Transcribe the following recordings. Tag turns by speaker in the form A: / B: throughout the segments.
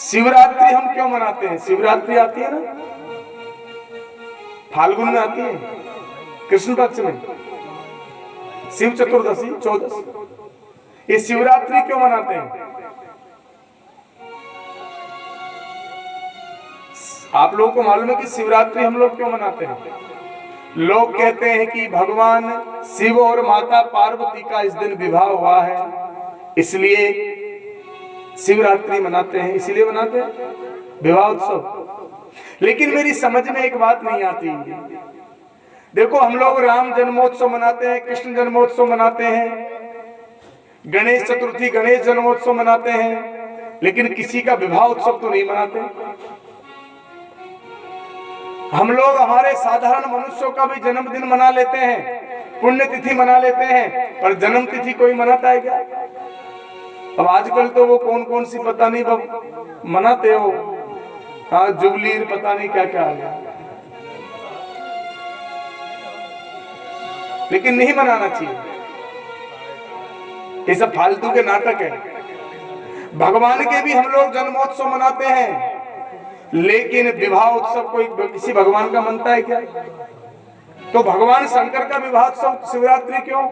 A: शिवरात्रि हम क्यों मनाते हैं? शिवरात्रि आती है ना, फाल्गुन में आती है, कृष्ण पक्ष में, शिव चतुर्दशी 14। ये शिवरात्रि क्यों मनाते हैं? आप लोगों को मालूम है कि शिवरात्रि हम लोग क्यों मनाते हैं? लोग कहते हैं कि भगवान शिव और माता पार्वती का इस दिन विवाह हुआ है, इसलिए शिवरात्रि मनाते हैं, इसलिए मनाते हैं विवाह उत्सव। लेकिन मेरी समझ में एक बात नहीं आती। देखो, हम लोग राम जन्मोत्सव मनाते हैं, कृष्ण जन्मोत्सव मनाते हैं, गणेश चतुर्थी, गणेश जन्मोत्सव मनाते हैं, लेकिन किसी का विवाह उत्सव तो नहीं मनाते। हम लोग हमारे साधारण मनुष्यों का भी जन्मदिन मना लेते हैं, पुण्यतिथि मना लेते हैं, पर जन्म तिथि कोई मनाता है क्या? अब आजकल तो वो कौन कौन सी पता नहीं मनाते हो, हाँ जुबली पता नहीं क्या क्या आ गया, लेकिन नहीं मनाना चाहिए। ये सब फालतू के नाटक है। भगवान के भी हम लोग जन्मोत्सव मनाते हैं, लेकिन विवाह उत्सव कोई किसी भगवान का मनता है क्या? तो भगवान शंकर का विवाह उत्सव शिवरात्रि क्यों?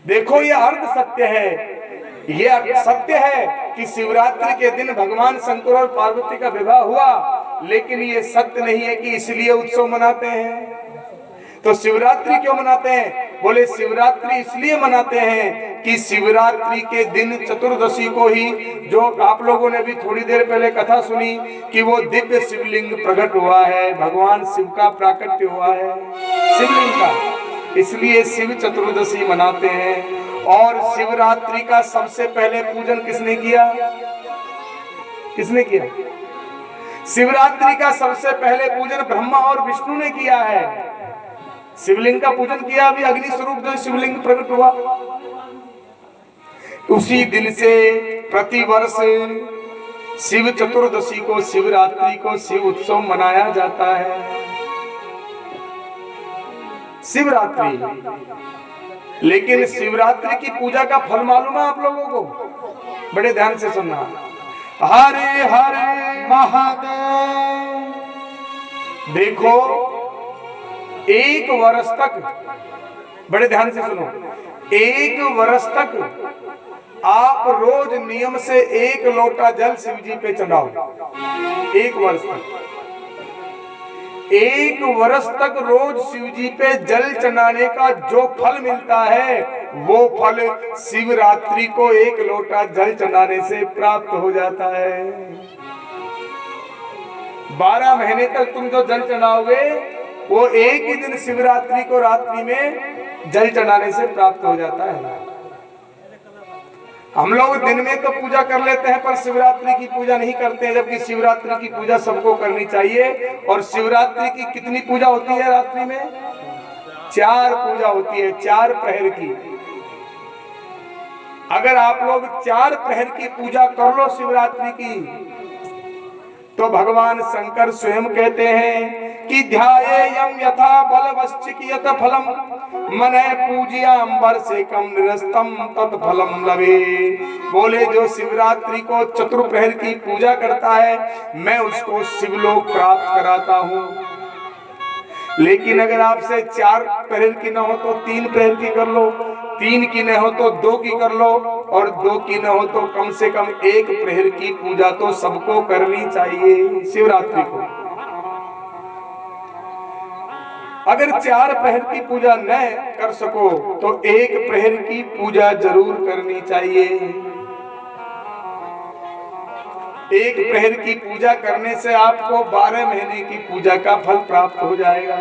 A: देखो, ये अर्थ सत्य है, ये सत्य है कि शिवरात्रि के दिन भगवान शंकर और पार्वती का विवाह हुआ, लेकिन ये सत्य नहीं है कि इसलिए उत्सव मनाते हैं। तो शिवरात्रि क्यों मनाते हैं? बोले शिवरात्रि इसलिए मनाते हैं कि शिवरात्रि के दिन चतुर्दशी को ही, जो आप लोगों ने भी थोड़ी देर पहले कथा सुनी कि वो दिव्य शिवलिंग प्रकट हुआ है, भगवान शिव का प्राकट्य हुआ है शिवलिंग का, इसलिए शिव चतुर्दशी मनाते हैं। और शिवरात्रि का सबसे पहले पूजन किसने किया? किसने किया? शिवरात्रि का सबसे पहले पूजन ब्रह्मा और विष्णु ने किया है। शिवलिंग का पूजन किया, अभी अग्नि स्वरूप जो शिवलिंग प्रकट हुआ, उसी दिन से प्रतिवर्ष शिव चतुर्दशी को, शिवरात्रि को शिव उत्सव मनाया जाता है। शिवरात्रि, लेकिन शिवरात्रि की पूजा का फल मालूम है आप लोगों को? बड़े ध्यान से सुनना। हरे हरे महादेव। देखो, एक वर्ष तक, बड़े ध्यान से सुनो, एक वर्ष तक आप रोज नियम से 1 लोटा जल शिव जी पे चढ़ाओ। 1 वर्ष तक, 1 वर्ष तक रोज शिव जी पे जल चढ़ाने का जो फल मिलता है, वो फल शिवरात्रि को 1 लोटा जल चढ़ाने से प्राप्त हो जाता है। 12 महीने तक तुम जो जल चढ़ाओगे, वो एक ही दिन शिवरात्रि को रात्रि में जल चढ़ाने से प्राप्त हो जाता है। हम लोग दिन में तो पूजा कर लेते हैं, पर शिवरात्रि की पूजा नहीं करते हैं, जबकि शिवरात्रि की पूजा सबको करनी चाहिए। और शिवरात्रि की कितनी पूजा होती है रात्रि में? 4 पूजा होती है, 4 प्रहर की। अगर आप लोग 4 प्रहर की पूजा कर लो शिवरात्रि की, तो भगवान शंकर स्वयं कहते हैं कि ध्यायेयं यथा बलवश्चिकियत फलम मने पूजयाम्बर से कम निरस्तम तत्फलम लवे। बोले, जो शिवरात्रि को चतुर्प्रहर की पूजा करता है, मैं उसको शिवलोक प्राप्त कराता हूँ। लेकिन अगर आपसे 4 प्रहर की न हो तो 3 प्रहर की कर लो, 3 की न हो तो 2 की कर लो, और 2 की न हो तो कम से कम 1 प्रहर की पूजा तो सबको करनी चाहिए शिवरात्रि को। अगर 4 प्रहर की पूजा न कर सको तो 1 प्रहर की पूजा जरूर करनी चाहिए। 1 प्रहर की पूजा करने से आपको 12 महीने की पूजा का फल प्राप्त हो जाएगा।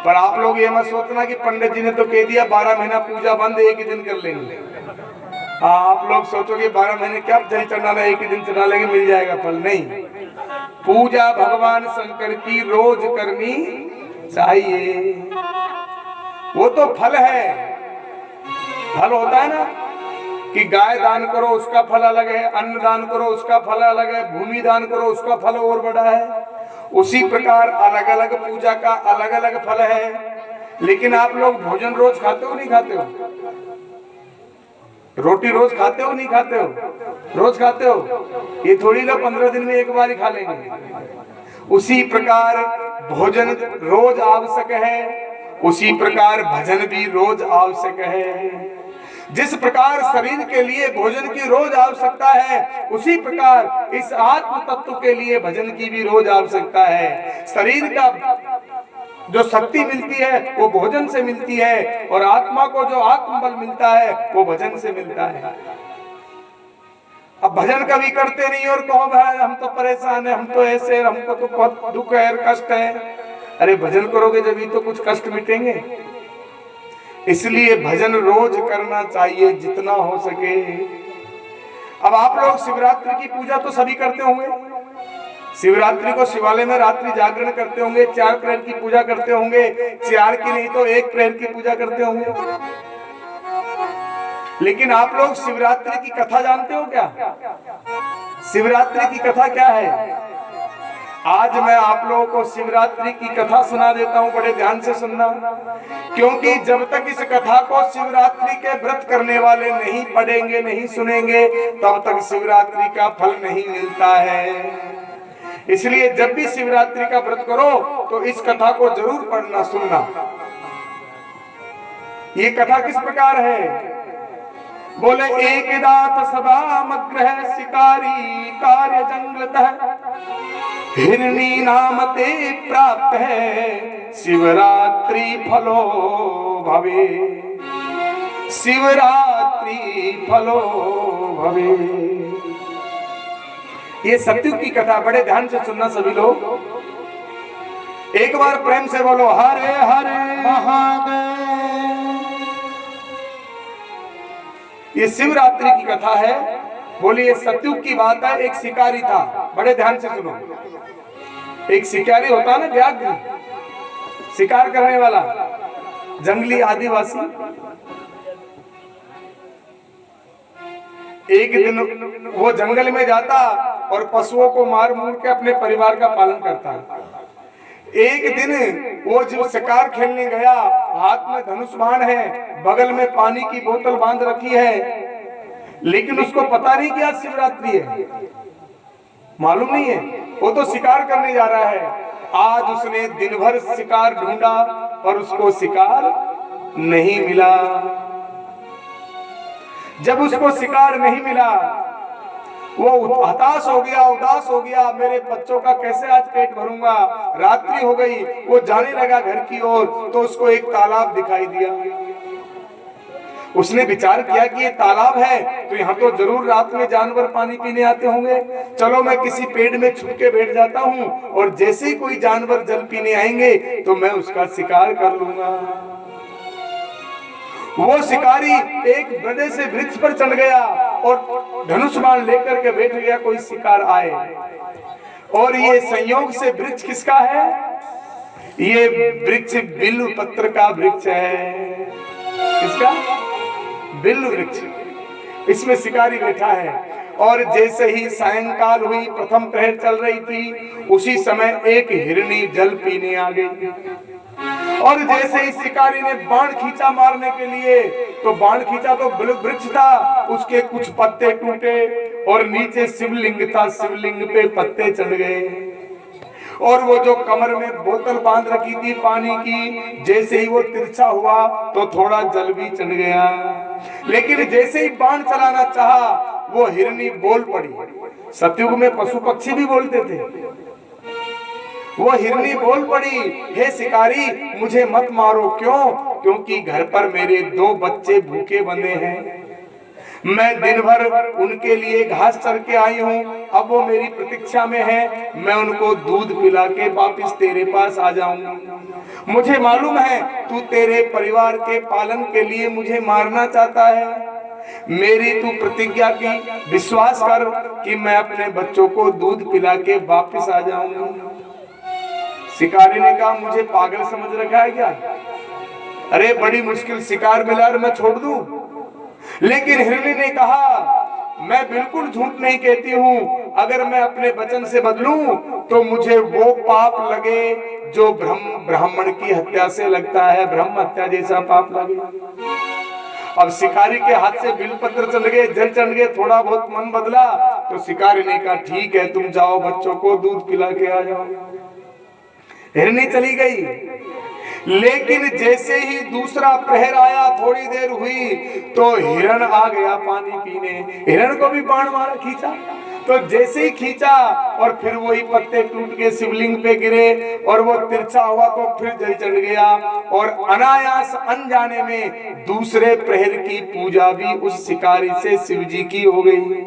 A: पर आप लोग ये मत सोचना कि पंडित जी ने तो कह दिया 12 महीना पूजा बंद, एक ही दिन कर लेंगे। आप लोग सोचोगे 12 महीने क्या जल चढ़ाना, एक ही दिन चढ़ा लेंगे मिल जाएगा फल। नहीं, पूजा भगवान शंकर की रोज करनी चाहिए। वो तो फल है, फल होता है ना कि गाय दान करो उसका फल अलग है, अन्न दान करो उसका फल अलग है, भूमि दान करो उसका फल और बड़ा है। उसी प्रकार अलग अलग पूजा का अलग अलग फल है। लेकिन आप लोग भोजन रोज खाते हो नहीं खाते हो? रोटी रोज खाते हो नहीं खाते हो? रोज खाते हो। ये थोड़ी लोग 15 दिन में एक बार ही खा लेंगे। उसी प्रकार भोजन रोज आवश्यक है, उसी प्रकार भजन भी रोज आवश्यक है। जिस प्रकार शरीर के लिए भोजन की रोज आवश्यकता है, उसी प्रकार इस आत्म तत्व के लिए भजन की भी रोज आवश्यकता है। शरीर का जो शक्ति मिलती है वो भोजन से मिलती है, और आत्मा को जो आत्मबल मिलता है वो भजन से मिलता है। अब भजन कभी करते नहीं और कहो भाई हम तो परेशान है, हम तो ऐसे, हमको तो बहुत दुख है, कष्ट है। अरे भजन करोगे जब ही तो कुछ कष्ट मिटेंगे। इसलिए भजन रोज करना चाहिए जितना हो सके। अब आप लोग शिवरात्रि की पूजा तो सभी करते होंगे। शिवरात्रि को शिवालय में रात्रि जागरण करते होंगे, 4 प्रहर की पूजा करते होंगे, 4 की नहीं तो 1 प्रहर की पूजा करते होंगे। लेकिन आप लोग शिवरात्रि की कथा जानते हो क्या? शिवरात्रि की कथा क्या है? आज मैं आप लोगों को शिवरात्रि की कथा सुना देता हूं, बड़े ध्यान से सुनना, क्योंकि जब तक इस कथा को शिवरात्रि के व्रत करने वाले नहीं पढ़ेंगे, नहीं सुनेंगे, तब तक शिवरात्रि का फल नहीं मिलता है। इसलिए जब भी शिवरात्रि का व्रत करो तो इस कथा को जरूर पढ़ना, सुनना। ये कथा किस प्रकार है? बोले एक दात सभा मग्रह शिकारी कार्य जंगलतः हिरणी नाम ते प्राप्त है शिवरात्रि फलो भवे, शिवरात्रि फलो भवे। ये सत्युग की कथा, बड़े ध्यान से सुनना सभी लोग। एक बार प्रेम से बोलो हरे हरे महादेव। ये शिवरात्रि की कथा है। बोलिए सत्युग की बात है। एक शिकारी था, बड़े ध्यान से सुनो। एक शिकारी होता है ना, व्याघ्र, शिकार करने वाला, जंगली आदिवासी। एक दिन वो जंगल में जाता और पशुओं को मार मूर के अपने परिवार का पालन करता है। एक दिन वो जब शिकार खेलने गया, हाथ में धनुष बाण है, बगल में पानी की बोतल बांध रखी है, लेकिन उसको पता नहीं कि आज शिवरात्रि है, मालूम नहीं है। वो तो शिकार करने जा रहा है। आज उसने दिन भर शिकार ढूंढा पर उसको शिकार नहीं मिला। जब उसको शिकार नहीं मिला, वो हताश हो गया, उदास हो गया। मेरे बच्चों का कैसे आज पेट भरूंगा। रात्रि हो गई, वो जाने लगा घर की ओर, तो उसको एक तालाब दिखाई दिया। उसने विचार किया कि ये तालाब है तो यहाँ तो जरूर रात में जानवर पानी पीने आते होंगे। चलो मैं किसी पेड़ में छुप के बैठ जाता हूँ, और जैसे ही कोई जानवर जल पीने आएंगे तो मैं उसका शिकार कर लूंगा। वो शिकारी एक बड़े से वृक्ष पर चढ़ गया और धनुष बाण लेकर के बैठ गया, कोई शिकार आए। और ये संयोग से वृक्ष किसका है? ये वृक्ष बिल्व पत्र का वृक्ष है। किसका? बिल्व वृक्ष। इसमें शिकारी बैठा है। और जैसे ही सायंकाल हुई, प्रथम प्रहर चल रही थी, उसी समय एक हिरनी जल पीने आ गई। और जैसे ही शिकारी ने बाण खींचा मारने के लिए, तो बाण खींचा तो वृक्ष था, उसके कुछ पत्ते टूटे और नीचे शिवलिंग था, शिवलिंग पे पत्ते चढ़ गए। और वो जो कमर में बोतल बांध रखी थी पानी की, जैसे ही वो तिरछा हुआ तो थोड़ा जल भी चढ़ गया। लेकिन जैसे ही बाण चलाना चाहा, वो हिरनी बोल पड़ी। सतयुग में पशु पक्षी भी बोलते थे। वो हिरनी बोल पड़ी, हे शिकारी मुझे मत मारो। क्यों? क्योंकि घर पर मेरे 2 बच्चे भूखे बंधे हैं। मैं दिन भर उनके लिए घास चर के आई हूँ, अब वो मेरी प्रतीक्षा में है। मैं उनको दूध पिला के वापिस तेरे पास आ जाऊंगी। मुझे मालूम है तू तेरे परिवार के पालन के लिए मुझे मारना चाहता है। मेरी तू प्रतिज्ञा की, विश्वास कर कि मैं अपने बच्चों को दूध पिला के वापिस आ जाऊंगी। शिकारी ने कहा मुझे पागल समझ रखा है क्या? अरे बड़ी मुश्किल शिकार मिला और मैं छोड़ दूं? लेकिन हिरनी ने कहा मैं बिल्कुल झूठ नहीं कहती हूँ। अगर मैं अपने वचन से बदलूं तो मुझे वो पाप लगे जो ब्राह्मण की हत्या से लगता है, ब्रह्म हत्या जैसा पाप लगे। अब शिकारी के हाथ से बिलपत्र चल गए, जल चढ़ गए, थोड़ा बहुत मन बदला तो शिकारी ने कहा ठीक है तुम जाओ बच्चों को दूध पिला के आ जाओ। हिरनी चली गई, लेकिन जैसे ही दूसरा प्रहर आया, थोड़ी देर हुई तो हिरण आ गया पानी पीने। हिरण को भी बाण मारा, खींचा, तो जैसे ही खींचा और फिर वही पत्ते टूट के शिवलिंग पे गिरे और वो तिरछा हुआ तो फिर जल चढ़ गया और अनायास अनजाने में दूसरे प्रहर की पूजा भी उस शिकारी से शिव जी की हो गई।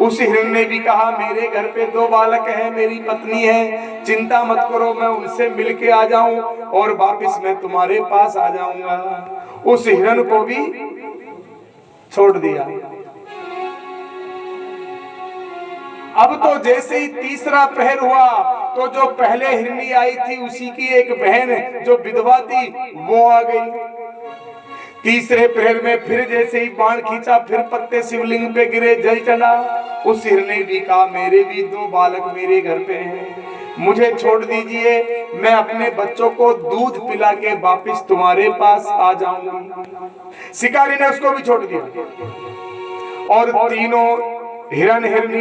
A: उस हिरण ने भी कहा मेरे घर पे 2 बालक हैं, मेरी पत्नी है, चिंता मत करो, मैं उनसे मिल के आ जाऊं और वापस मैं तुम्हारे पास आ जाऊंगा। उस हिरण को भी छोड़ दिया। अब तो जैसे ही तीसरा प्रहर हुआ तो जो पहले हिरनी आई थी उसी की एक बहन जो विधवा थी वो आ गई। तीसरे प्रहर में फिर जैसे ही बाण खींचा, फिर पत्ते शिवलिंग पे गिरे, जल चढ़ा। उस हिरण ने भी कहा मेरे भी 2 बालक मेरे घर पे हैं, मुझे छोड़ दीजिए, मैं अपने बच्चों को दूध पिला के वापिस तुम्हारे पास आ जाऊंगी। शिकारी ने उसको भी छोड़ दिया और तीनों हिरण हिरनी